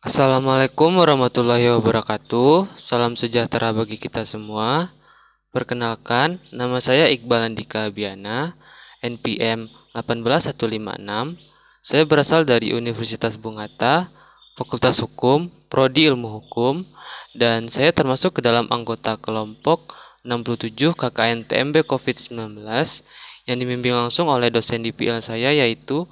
Assalamualaikum warahmatullahi wabarakatuh. Salam sejahtera bagi kita semua. Perkenalkan, nama saya Iqbal Andika Abiana, NPM 18156. Saya berasal dari Universitas Bungata, Fakultas Hukum, Prodi Ilmu Hukum, dan saya termasuk ke dalam anggota kelompok 67 KKN TMB COVID-19 yang dibimbing langsung oleh dosen di PIL saya yaitu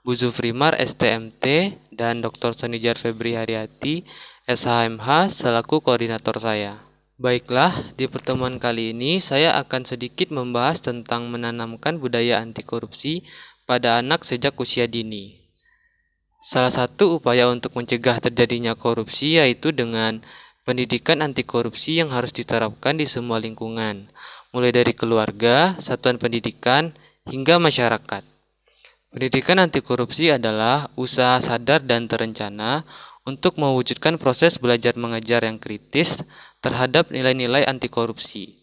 Bu Zufrimar STMT dan Dr. Sanijar Febri Haryati SHMH selaku koordinator saya. Baiklah, di pertemuan kali ini saya akan sedikit membahas tentang menanamkan budaya anti korupsi pada anak sejak usia dini. Salah satu upaya untuk mencegah terjadinya korupsi yaitu dengan pendidikan anti korupsi yang harus diterapkan di semua lingkungan, mulai dari keluarga, satuan pendidikan, hingga masyarakat. Pendidikan anti korupsi adalah usaha sadar dan terencana untuk mewujudkan proses belajar mengajar yang kritis terhadap nilai-nilai anti korupsi.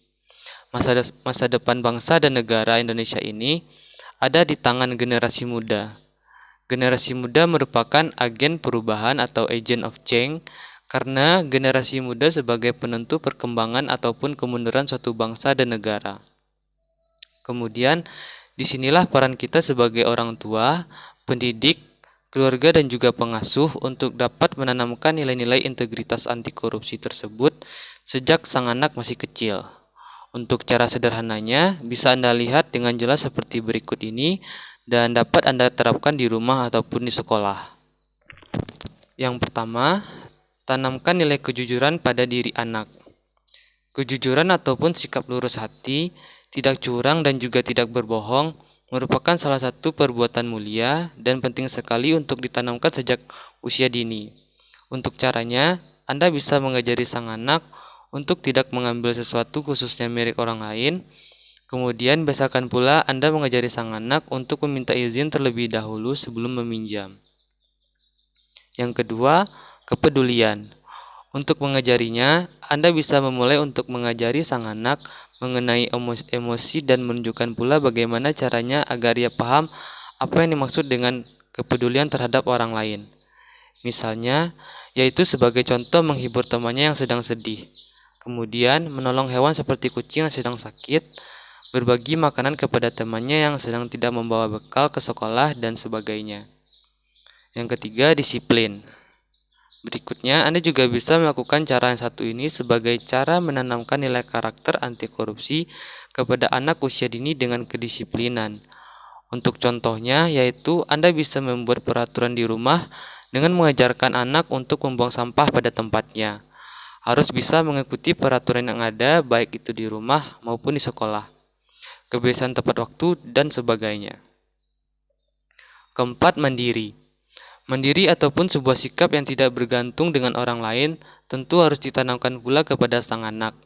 Masa depan bangsa dan negara Indonesia ini ada di tangan generasi muda. Generasi muda merupakan agen perubahan atau agent of change karena generasi muda sebagai penentu perkembangan ataupun kemunduran suatu bangsa dan negara. Kemudian, disinilah peran kita sebagai orang tua, pendidik, keluarga dan juga pengasuh untuk dapat menanamkan nilai-nilai integritas anti korupsi tersebut sejak sang anak masih kecil. Untuk cara sederhananya, bisa Anda lihat dengan jelas seperti berikut ini dan dapat Anda terapkan di rumah ataupun di sekolah. Yang pertama, tanamkan nilai kejujuran pada diri anak. Kejujuran ataupun sikap lurus hati, tidak curang dan juga tidak berbohong merupakan salah satu perbuatan mulia dan penting sekali untuk ditanamkan sejak usia dini. Untuk caranya, Anda bisa mengajari sang anak untuk tidak mengambil sesuatu khususnya milik orang lain. Kemudian, biasakan pula Anda mengajari sang anak untuk meminta izin terlebih dahulu sebelum meminjam. Yang kedua, kepedulian. Untuk mengajarinya, Anda bisa memulai untuk mengajari sang anak mengenai emosi dan menunjukkan pula bagaimana caranya agar ia paham apa yang dimaksud dengan kepedulian terhadap orang lain. Misalnya, yaitu sebagai contoh menghibur temannya yang sedang sedih. Kemudian, menolong hewan seperti kucing yang sedang sakit, berbagi makanan kepada temannya yang sedang tidak membawa bekal ke sekolah, dan sebagainya. Yang ketiga, disiplin. Berikutnya, Anda juga bisa melakukan cara yang satu ini sebagai cara menanamkan nilai karakter anti korupsi kepada anak usia dini dengan kedisiplinan. Untuk contohnya, yaitu Anda bisa membuat peraturan di rumah dengan mengajarkan anak untuk membuang sampah pada tempatnya. Harus bisa mengikuti peraturan yang ada, baik itu di rumah maupun di sekolah. Kebiasaan tepat waktu, dan sebagainya. Keempat, mandiri. Mandiri ataupun sebuah sikap yang tidak bergantung dengan orang lain tentu harus ditanamkan pula kepada sang anak,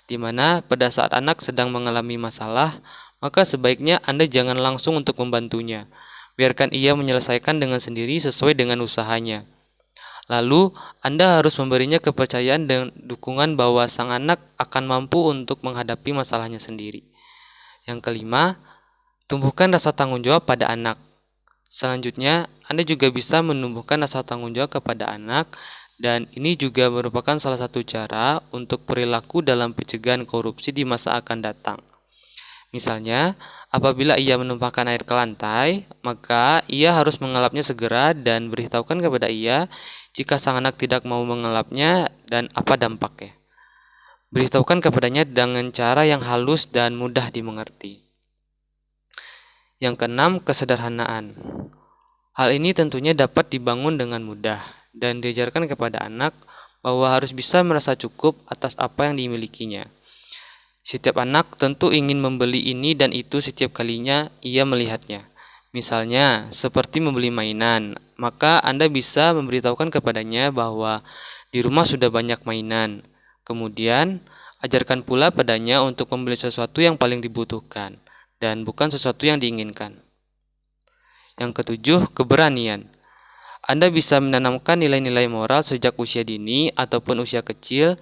di mana pada saat anak sedang mengalami masalah, maka sebaiknya Anda jangan langsung untuk membantunya. Biarkan ia menyelesaikan dengan sendiri sesuai dengan usahanya. Lalu, Anda harus memberinya kepercayaan dan dukungan bahwa sang anak akan mampu untuk menghadapi masalahnya sendiri. Yang kelima, tumbuhkan rasa tanggung jawab pada anak. Selanjutnya, Anda juga bisa menumbuhkan rasa tanggung jawab kepada anak, dan ini juga merupakan salah satu cara untuk perilaku dalam pencegahan korupsi di masa akan datang. Misalnya, apabila ia menumpahkan air ke lantai, maka ia harus mengelapnya segera dan beritahukan kepada ia jika sang anak tidak mau mengelapnya dan apa dampaknya. Beritahukan kepadanya dengan cara yang halus dan mudah dimengerti. Yang keenam, kesederhanaan. Hal ini tentunya dapat dibangun dengan mudah dan diajarkan kepada anak bahwa harus bisa merasa cukup atas apa yang dimilikinya. Setiap anak tentu ingin membeli ini dan itu setiap kalinya ia melihatnya. Misalnya, seperti membeli mainan, maka Anda bisa memberitahukan kepadanya bahwa di rumah sudah banyak mainan. Kemudian, ajarkan pula padanya untuk membeli sesuatu yang paling dibutuhkan dan bukan sesuatu yang diinginkan. Yang ketujuh, keberanian. Anda bisa menanamkan nilai-nilai moral sejak usia dini ataupun usia kecil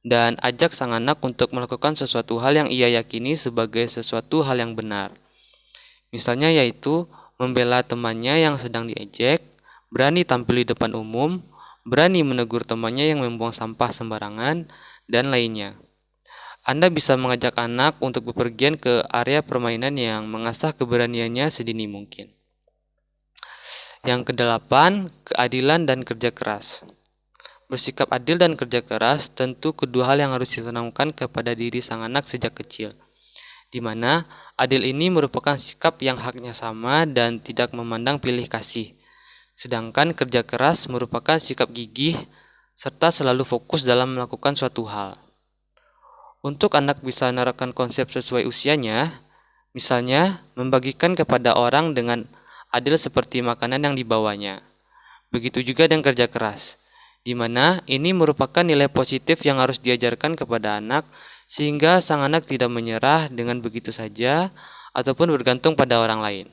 dan ajak sang anak untuk melakukan sesuatu hal yang ia yakini sebagai sesuatu hal yang benar. Misalnya yaitu membela temannya yang sedang diejek, berani tampil di depan umum, berani menegur temannya yang membuang sampah sembarangan, dan lainnya. Anda bisa mengajak anak untuk bepergian ke area permainan yang mengasah keberaniannya sedini mungkin. Yang kedelapan, keadilan dan kerja keras. Bersikap adil dan kerja keras tentu kedua hal yang harus ditanamkan kepada diri sang anak sejak kecil, di mana adil ini merupakan sikap yang haknya sama dan tidak memandang pilih kasih. Sedangkan kerja keras merupakan sikap gigih serta selalu fokus dalam melakukan suatu hal. Untuk anak bisa menerapkan konsep sesuai usianya, misalnya membagikan kepada orang dengan adil seperti makanan yang dibawanya. Begitu juga dengan kerja keras, di mana ini merupakan nilai positif yang harus diajarkan kepada anak sehingga sang anak tidak menyerah dengan begitu saja ataupun bergantung pada orang lain.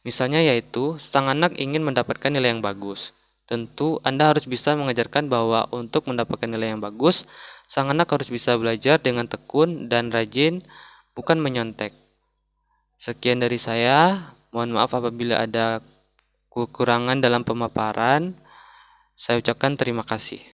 Misalnya yaitu, sang anak ingin mendapatkan nilai yang bagus. Tentu Anda harus bisa mengajarkan bahwa untuk mendapatkan nilai yang bagus, sang anak harus bisa belajar dengan tekun dan rajin, bukan menyontek. Sekian dari saya, mohon maaf apabila ada kekurangan dalam pemaparan. Saya ucapkan terima kasih.